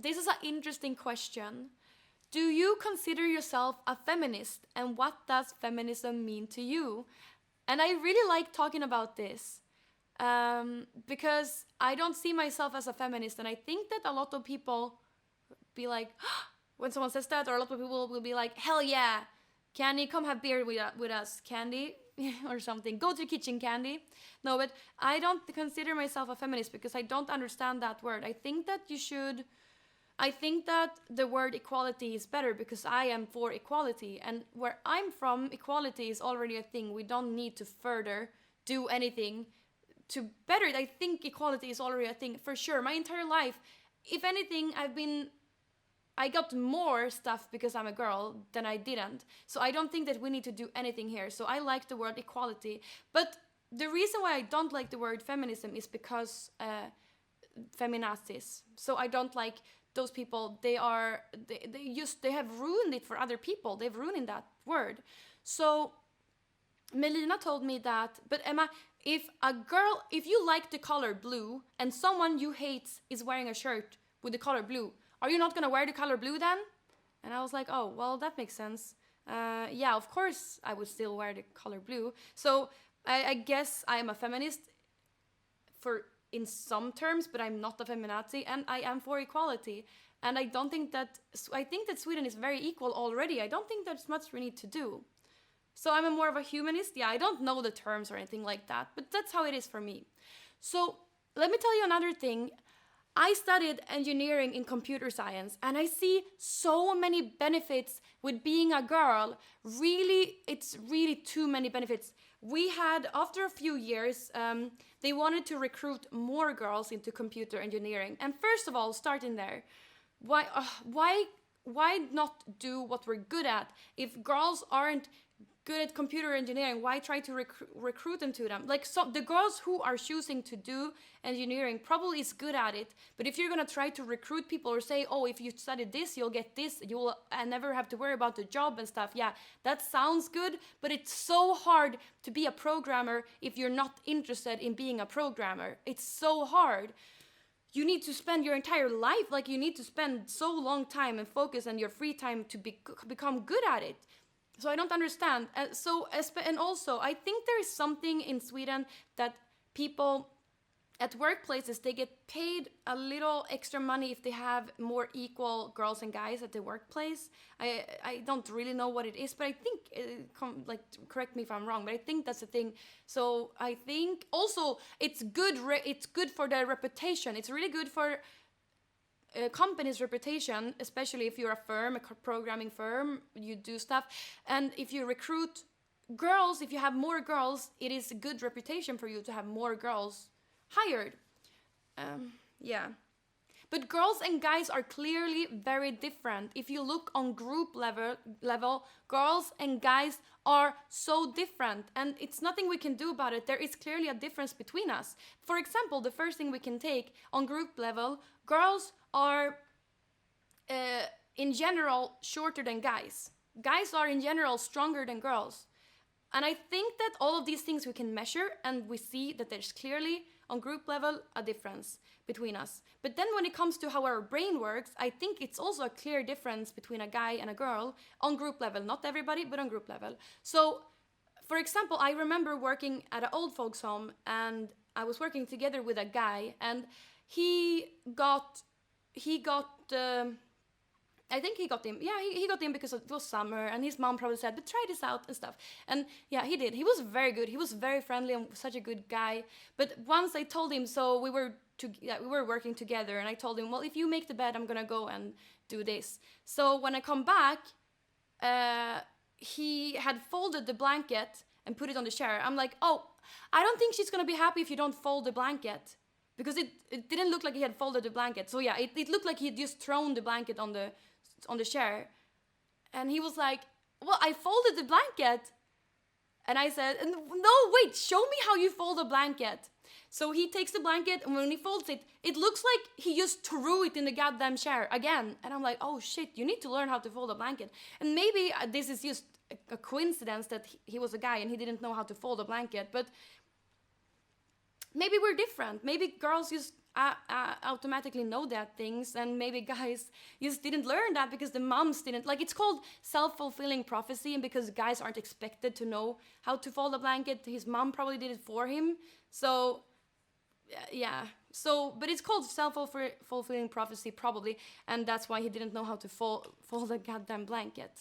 this is an interesting question. Do you consider yourself a feminist, and what does feminism mean to you? And I really like talking about this because I don't see myself as a feminist, and I think that a lot of people be like, when someone says that, or a lot of people will be like, hell yeah, Kandy, come have beer with us, Kandy, or something. Go to the kitchen, Kandy. No, but I don't consider myself a feminist because I don't understand that word. I think that the word equality is better because I am for equality. And where I'm from, equality is already a thing. We don't need to further do anything to better it. I think equality is already a thing, for sure. My entire life, if anything, I got more stuff because I'm a girl than I didn't. So I don't think that we need to do anything here. So I like the word equality. But the reason why I don't like the word feminism is because feminazis. So I don't like those people. They have ruined it for other people. They've ruined that word. So Melina told me that, but Emma, if you like the color blue and someone you hate is wearing a shirt with the color blue, are you not gonna wear the color blue then? And I was like, oh, well, that makes sense. Yeah, of course I would still wear the color blue. So I guess I am a feminist in some terms, but I'm not a feminazi, and I am for equality. And I think that Sweden is very equal already. I don't think there's much we need to do. So I'm more of a humanist. Yeah, I don't know the terms or anything like that, but that's how it is for me. So let me tell you another thing. I studied engineering in computer science, and I see so many benefits with being a girl. Really, it's really too many benefits. We had, after a few years, they wanted to recruit more girls into computer engineering. And first of all, starting there, why not do what we're good at? If girls aren't good at computer engineering, why try to recruit them to them? Like, so the girls who are choosing to do engineering probably is good at it, but if you're gonna try to recruit people or say, oh, if you study this, you'll get this, you'll never have to worry about the job and stuff, yeah, that sounds good, but it's so hard to be a programmer if you're not interested in being a programmer. It's so hard. You need to spend your entire life, like you need to spend so long time and focus on your free time to become good at it. So I don't understand. And also, I think there is something in Sweden that people at workplaces, they get paid a little extra money if they have more equal girls and guys at the workplace. I don't really know what it is, but I think, correct me if I'm wrong, but I think that's the thing. So I think also it's good for their reputation. It's really good for a company's reputation, especially if you're a programming firm, you do stuff. And if you recruit girls, if you have more girls, it is a good reputation for you to have more girls hired. Yeah. But girls and guys are clearly very different. If you look on group level, girls and guys are so different, and it's nothing we can do about it. There is clearly a difference between us. For example, the first thing we can take on group level, girls are in general shorter than guys. Guys are in general stronger than girls. And I think that all of these things we can measure, and we see that there's clearly on group level a difference between us. But then when it comes to how our brain works, I think it's also a clear difference between a guy and a girl on group level. Not everybody, but on group level. So, for example, I remember working at an old folks home, and I was working together with a guy, and he got I think he got in. Yeah, he got in because it was summer, and his mom probably said, but try this out and stuff. And yeah, he did. He was very good. He was very friendly and such a good guy. But once I told him, so we were working together, and I told him, well, if you make the bed, I'm gonna go and do this. So when I come back, he had folded the blanket and put it on the chair. I'm like, oh, I don't think she's gonna be happy if you don't fold the blanket. Because it didn't look like he had folded the blanket. So yeah, it looked like he had just thrown the blanket on the chair. And he was like, well, I folded the blanket. And I said, no, wait, show me how you fold a blanket. So he takes the blanket, and when he folds it, it looks like he just threw it in the goddamn chair again. And I'm like, oh shit, you need to learn how to fold a blanket. And maybe this is just a coincidence that he was a guy and he didn't know how to fold a blanket. But maybe we're different. Maybe girls just, automatically know that things, and maybe guys just didn't learn that because the moms didn't. Like, it's called self-fulfilling prophecy, and because guys aren't expected to know how to fold a blanket, his mom probably did it for him. So yeah, so but it's called self-fulfilling prophecy probably, and that's why he didn't know how to fold a goddamn blanket.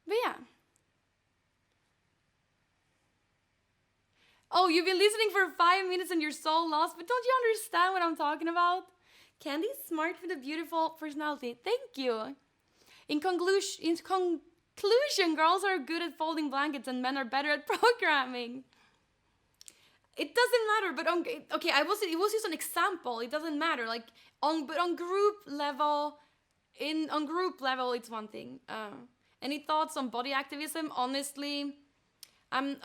But yeah. Oh, you've been listening for 5 minutes and you're so lost, but don't you understand what I'm talking about? Kandy's smart with a beautiful personality. Thank you. In conclusion, girls are good at folding blankets and men are better at programming. It doesn't matter, but okay, it was just an example. It doesn't matter. Like on group level, on group level, it's one thing. Any thoughts on body activism? I'm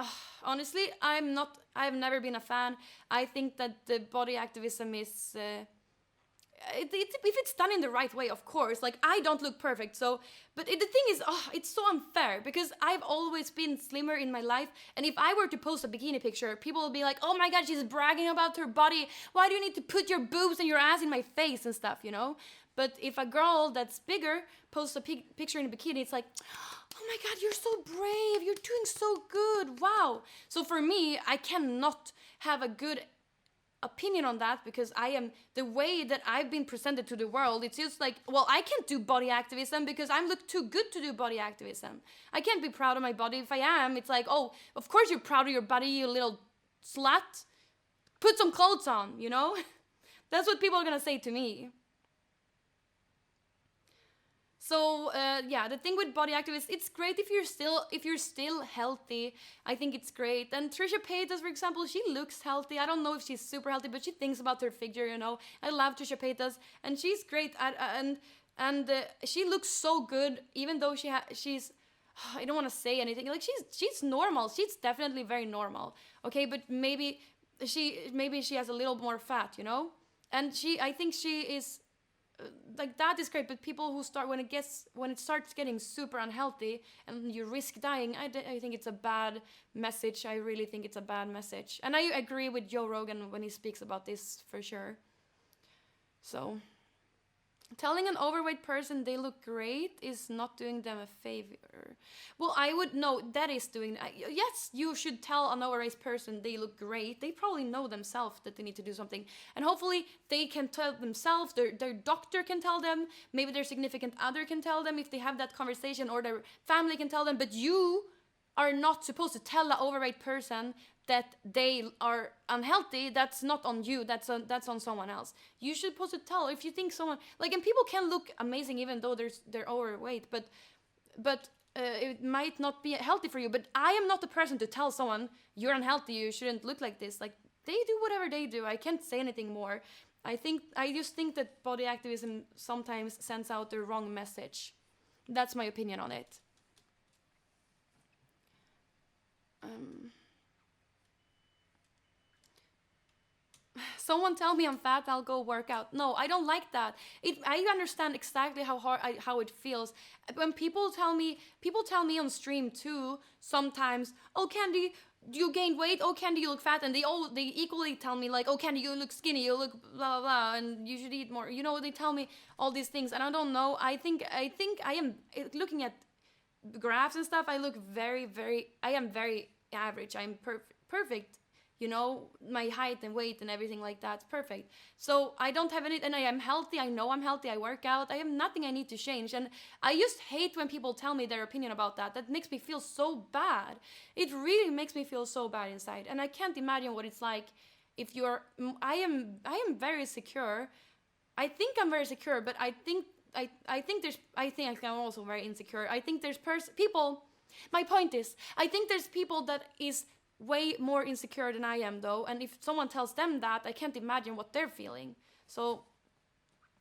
honestly, I'm not. I've never been a fan. I think that the body activism is, if it's done in the right way, of course. Like, I don't look perfect, so. But the thing is, it's so unfair because I've always been slimmer in my life, and if I were to post a bikini picture, people will be like, "Oh my God, she's bragging about her body. Why do you need to put your boobs and your ass in my face and stuff?" You know. But if a girl that's bigger posts a picture in a bikini, it's like, "Oh my God, you're so brave. You're doing so good. Wow." So for me, I cannot have a good opinion on that because I am the way that I've been presented to the world. It's just like, well, I can't do body activism because I look too good to do body activism. I can't be proud of my body. If I am, it's like, oh, of course you're proud of your body, you little slut. Put some clothes on, you know? That's what people are gonna say to me. So yeah, the thing with body activists, it's great if you're still healthy. I think it's great. And Trisha Paytas, for example, she looks healthy. I don't know if she's super healthy, but she thinks about her figure. You know, I love Trisha Paytas, and she's great. And she looks so good, even though she's. I don't want to say anything. Like she's normal. She's definitely very normal. Okay, but maybe she has a little more fat. You know, and I think she is like that is great, but people who start when it starts getting super unhealthy and you risk dying, I think it's a bad message. I really think it's a bad message, and I agree with Joe Rogan when he speaks about this for sure. So telling an overweight person they look great is not doing them a favor. Well, I would know that is doing. Yes, you should tell an overweight person they look great. They probably know themselves that they need to do something. And hopefully they can tell themselves, their doctor can tell them, maybe their significant other can tell them if they have that conversation, or their family can tell them. But you are not supposed to tell an overweight person that they are unhealthy. That's not on you. That's on someone else. You should supposed to tell if you think someone like, and people can look amazing even though they're overweight, but it might not be healthy for you. But I am not the person to tell someone you're unhealthy, you shouldn't look like this. Like, they do whatever they do. I can't say anything more. I just think that body activism sometimes sends out the wrong message. That's my opinion on it. Someone tell me I'm fat, I'll go work out. No, I don't like that. I understand exactly how it feels. When people tell me on stream too sometimes, "Oh, Kandy, you gained weight. Oh, Kandy, you look fat." And they equally tell me like, "Oh, Kandy, you look skinny. You look blah blah blah, and you should eat more." You know, they tell me all these things, and I don't know. I think I am looking at graphs and stuff. I look I am very average. I'm perfect. You know, my height and weight and everything like that's perfect. So I don't have any, and I am healthy. I know I'm healthy. I work out. I have nothing I need to change. And I just hate when people tell me their opinion about that. That makes me feel so bad. It really makes me feel so bad inside. And I can't imagine what it's like if you're. I am very secure. I think I'm very secure, but I think I'm also very insecure. I think there's people. My point is, I think there's people that is way more insecure than I am, though, and if someone tells them that, I can't imagine what they're feeling. So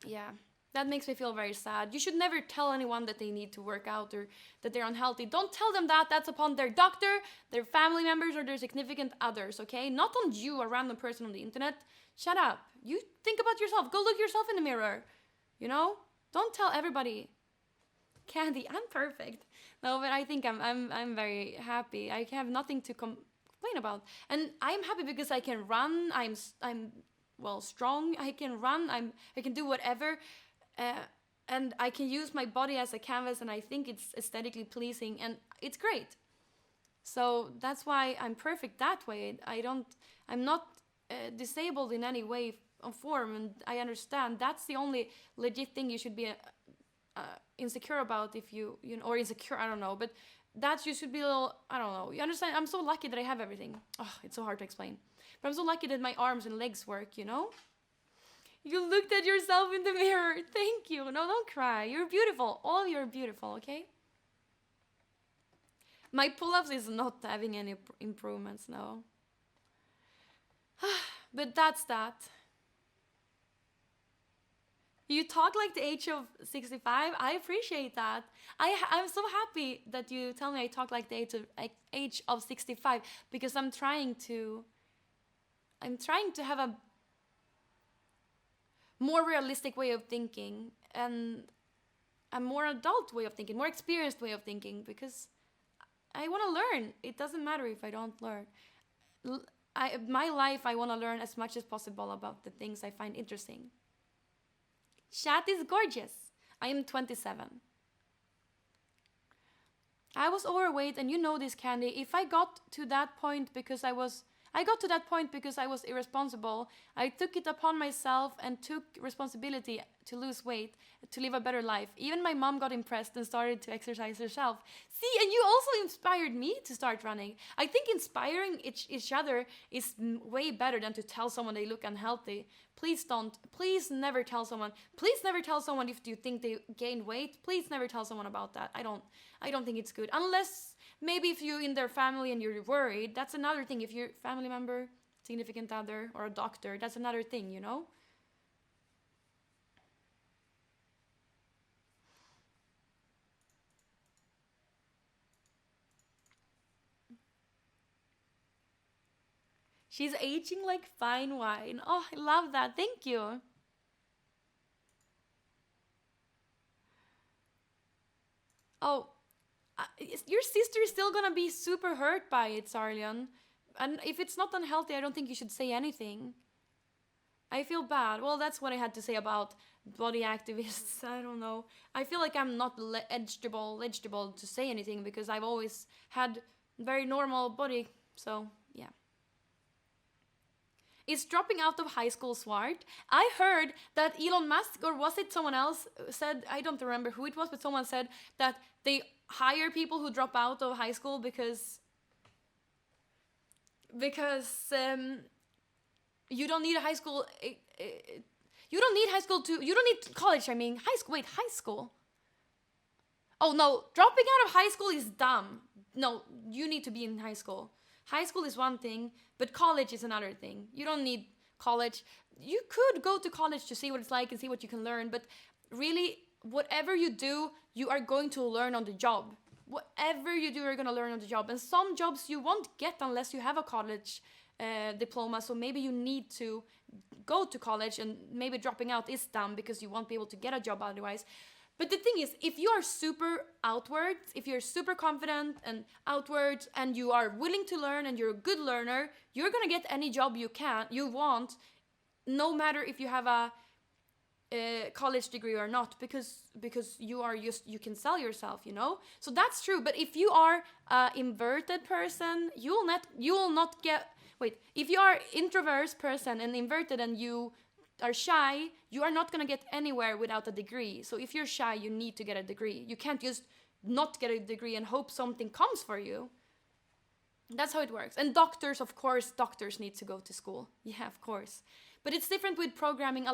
yeah, that makes me feel very sad. You should never tell anyone that they need to work out or that they're unhealthy. Don't tell them that. That's upon their doctor, their family members, or their significant others, okay? Not on you, a random person on the internet. Shut up. You think about yourself. Go look yourself in the mirror. You know, don't tell everybody. Kandy, I'm perfect. No, but I think I'm very happy. I have nothing to complain about. And I'm happy because I can run. I'm well strong. I can run. I can do whatever. Uh, and I can use my body as a canvas, and I think it's aesthetically pleasing, and it's great. So that's why I'm perfect that way. I'm not disabled in any way or form, and I understand that's the only legit thing you should be insecure about, if you know, or insecure, I don't know, but that you should be a little, I don't know, you understand. I'm so lucky that I have everything. Oh, it's so hard to explain, but I'm so lucky that my arms and legs work, you know. You looked at yourself in the mirror. Thank you. No, don't cry. You're beautiful. All you're beautiful, okay? My pull-ups is not having any improvements, no. But that's that. You talk like the age of 65. I appreciate that. I'm so happy that you tell me I talk like the age of 65, because I'm trying to have a more realistic way of thinking, and a more adult way of thinking, more experienced way of thinking, because I want to learn. It doesn't matter if I don't learn. My life, I want to learn as much as possible about the things I find interesting. Chat is gorgeous. I am 27. I was overweight, and you know this, Kandy. If I got to that point because I got to that point because I was irresponsible. I took it upon myself and took responsibility to lose weight, to live a better life. Even my mom got impressed and started to exercise herself. See, and you also inspired me to start running. I think inspiring each other is way better than to tell someone they look unhealthy. Please never tell someone if you think they gained weight. Please never tell someone about that. I don't think it's good. Unless maybe if you're in their family and you're worried, that's another thing. If you're a family member, significant other, or a doctor, that's another thing, you know? She's aging like fine wine. Oh, I love that. Thank you. Oh, your sister is still gonna be super hurt by it, Sarlian. And if it's not unhealthy, I don't think you should say anything. I feel bad. Well, that's what I had to say about body activists. I don't know. I feel like I'm not legible to say anything, because I've always had very normal body. So, yeah. Is dropping out of high school smart? I heard that Elon Musk, or was it someone else, said, I don't remember who it was, but someone said that they hire people who drop out of high school because you don't need a high school. You don't need high school to. You don't need college. I mean, high school. Wait, high school. Oh no, dropping out of high school is dumb. No, you need to be in high school. High school is one thing, but college is another thing. You don't need college. You could go to college to see what it's like and see what you can learn, but really, whatever you do, you are going to learn on the job. Whatever you do, you're going to learn on the job. And some jobs you won't get unless you have a college diploma, so maybe you need to go to college, and maybe dropping out is dumb because you won't be able to get a job otherwise. But the thing is, if you are super outwards, if you're super confident and outwards, and you are willing to learn and you're a good learner, you're gonna get any job you want, no matter if you have a college degree or not, because you can sell yourself, you know. So that's true. But if you are an inverted person, you will not get. Wait, if you are introvert person and inverted and you are shy, you are not going to get anywhere without a degree. So if you're shy, you need to get a degree. You can't just not get a degree and hope something comes for you. That's how it works. And doctors, of course, doctors need to go to school. Yeah, of course. But it's different with programming. A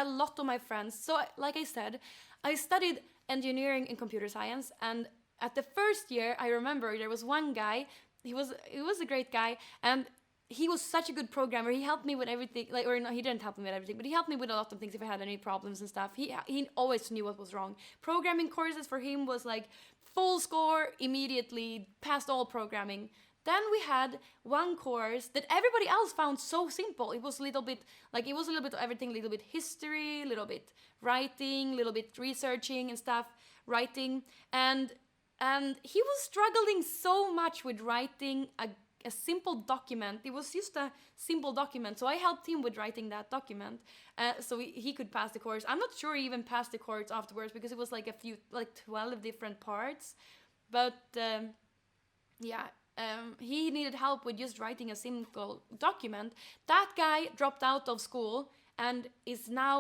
lot of my friends, so like I said, I studied engineering and computer science, and at the first year, I remember there was one guy, he was a great guy, and he was such a good programmer. He helped me with everything, or no, he didn't help me with everything, but he helped me with a lot of things if I had any problems and stuff. He always knew what was wrong. Programming courses for him was like full score immediately, passed all programming. Then we had one course that everybody else found so simple. It was a little bit of everything, a little bit history, a little bit writing, a little bit researching and stuff, writing. And he was struggling so much with writing a simple document. It was just a simple document, so I helped him with writing that document, so he could pass the course. I'm not sure he even passed the course afterwards because it was like 12 different parts, but yeah. He needed help with just writing a simple document. That guy dropped out of school and is now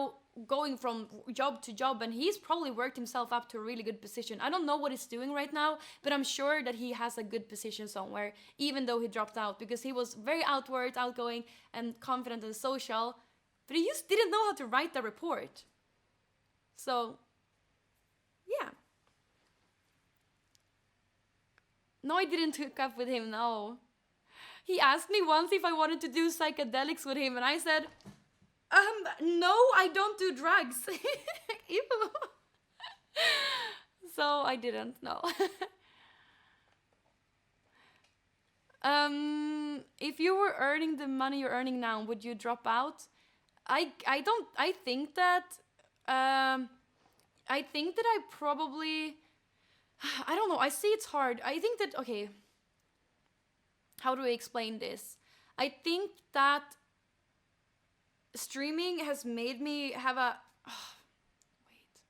going from job to job, and he's probably worked himself up to a really good position. I don't know what he's doing right now, but I'm sure that he has a good position somewhere, even though he dropped out, because he was very outgoing and confident and social, but he just didn't know how to write the report. So, yeah. No, I didn't hook up with him, no. He asked me once if I wanted to do psychedelics with him, and I said, no, I don't do drugs. Ew. So I didn't, no. If you were earning the money you're earning now, would you drop out? I think that I probably, I don't know, I see it's hard. I think that, okay, how do I explain this? I think that streaming has made me have a, wait.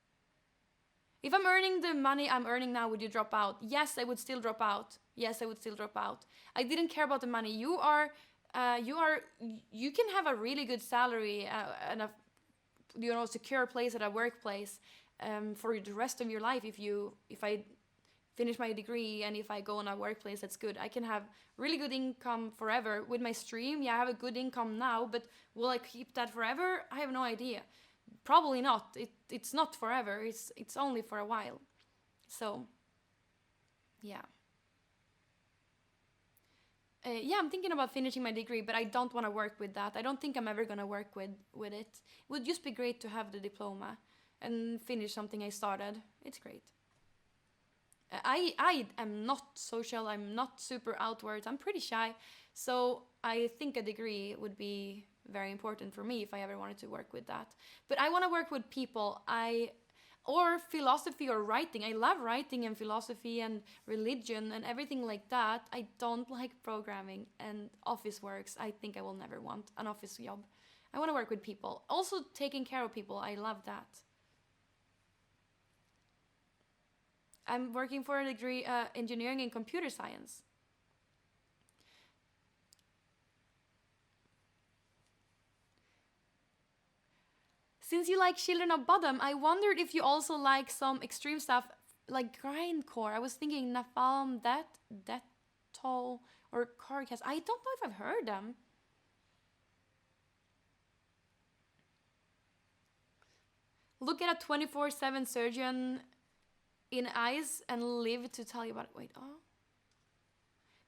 If I'm earning the money I'm earning now, would you drop out? Yes, I would still drop out. Yes, I would still drop out. I didn't care about the money. You can have a really good salary and a, secure place at a workplace for the rest of your life if I finish my degree and if I go on a workplace that's good. I can have really good income forever. With my stream, yeah, I have a good income now, but will I keep that forever? I have no idea. Probably not. It's not forever. It's only for a while. So, yeah. Yeah, I'm thinking about finishing my degree, but I don't want to work with that. I don't think I'm ever going to work with it. It would just be great to have the diploma and finish something I started. It's great. I am not social. I'm not super outwards. I'm pretty shy. So I think a degree would be very important for me if I ever wanted to work with that. But I want to work with people. Or philosophy or writing. I love writing and philosophy and religion and everything like that. I don't like programming and office works. I think I will never want an office job. I want to work with people. Also taking care of people. I love that. I'm working for a degree engineering and computer science. Since you like Children of Bodom, I wondered if you also like some extreme stuff like grindcore. I was thinking Napalm, Death Toll, or Carcass. I don't know if I've heard them. Look at a 24/7 surgeon in eyes and live to tell you about it. Wait, oh.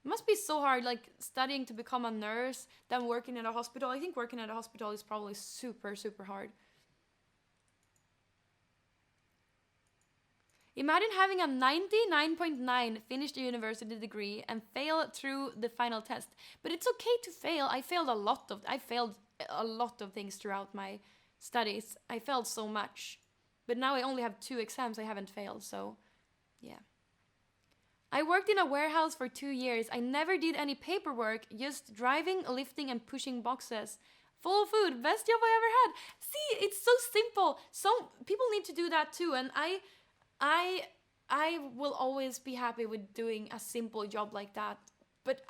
It must be so hard, like studying to become a nurse, then working at a hospital. I think working at a hospital is probably super, super hard. Imagine having a 99.9 finished university degree and fail through the final test. But it's okay to fail. I failed a lot of things throughout my studies. I failed so much. But now I only have 2 exams I haven't failed, so yeah. I worked in a warehouse for 2 years. I never did any paperwork, just driving, lifting, and pushing boxes. Full of food, best job I ever had. See, it's so simple. Some people need to do that too, and I will always be happy with doing a simple job like that. But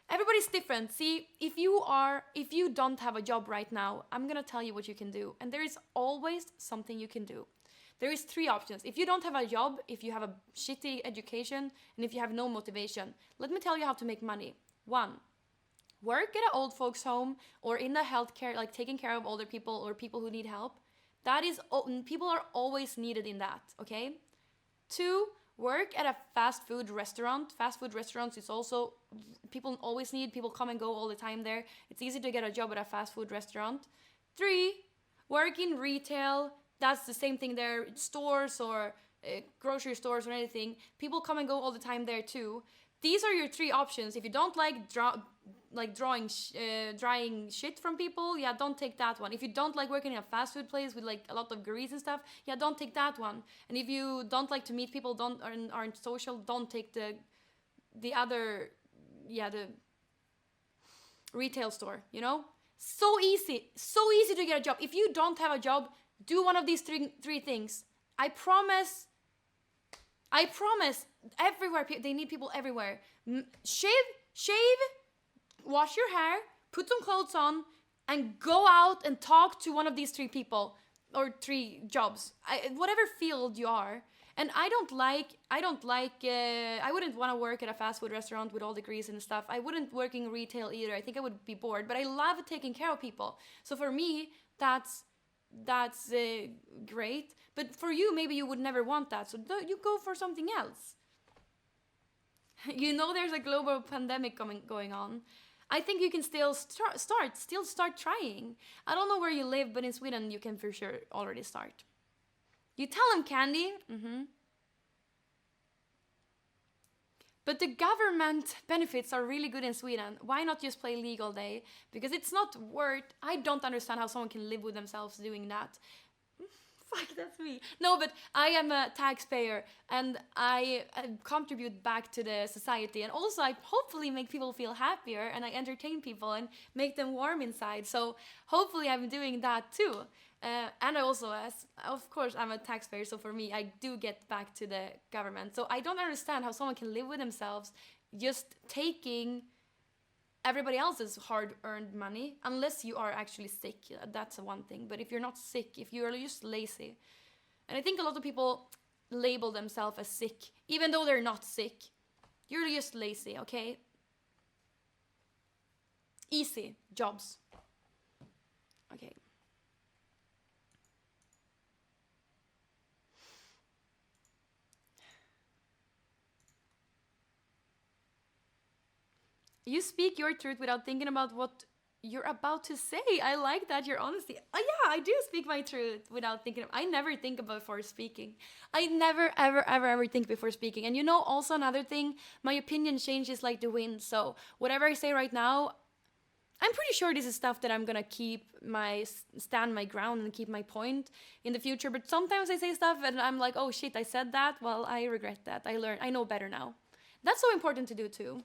everybody's different. See, if you don't have a job right now, I'm gonna tell you what you can do, and there is always something you can do. There is 3 options. If you don't have a job, if you have a shitty education, and if you have no motivation, let me tell you how to make money. 1, work at an old folks home or in the healthcare, like taking care of older people or people who need help. That is, people are always needed in that, okay? 2, work at a fast food restaurant. Fast food restaurants is also, people always need, people come and go all the time there. It's easy to get a job at a fast food restaurant. 3, work in retail. That's the same thing there, stores or grocery stores or anything. People come and go all the time there too. These are your 3 options. If you don't like drying shit from people, yeah, don't take that one. If you don't like working in a fast food place with like a lot of grease and stuff, yeah, don't take that one. And if you don't like to meet people, aren't social, don't take the other, yeah, retail store, you know? So easy to get a job. If you don't have a job, do one of these three things. I promise, everywhere, they need people everywhere. Shave, wash your hair, put some clothes on, and go out and talk to one of these three people or three jobs, whatever field you are. And I wouldn't want to work at a fast food restaurant with all degrees and stuff. I wouldn't work in retail either. I think I would be bored, but I love taking care of people. So for me, that's great. But for you, maybe you would never want that. So you go for something else. You know, there's a global pandemic going on. I think you can still start trying. I don't know where you live, but in Sweden you can for sure already start. You tell him, Kandy. But the government benefits are really good in Sweden. Why not just play legal day? Because it's not worth... I don't understand how someone can live with themselves doing that. Fuck, that's me. No, but I am a taxpayer and I contribute back to the society. And also I hopefully make people feel happier and I entertain people and make them warm inside. So hopefully I'm doing that too. And I also, of course, I'm a taxpayer. So for me, I do get back to the government. So I don't understand how someone can live with themselves just taking everybody else's hard-earned money, unless you are actually sick. That's one thing. But if you're not sick, if you're just lazy, and I think a lot of people label themselves as sick, even though they're not sick. You're just lazy, okay? Easy jobs. Okay. You speak your truth without thinking about what you're about to say. I like that, your honesty. Yeah, I do speak my truth without thinking. I never think about before speaking. I never, ever think before speaking. And you know, also another thing, my opinion changes like the wind. So whatever I say right now, I'm pretty sure this is stuff that I'm gonna stand my ground and keep my point in the future. But sometimes I say stuff and I'm like, oh shit, I said that. Well, I regret that. I know better now. That's so important to do too.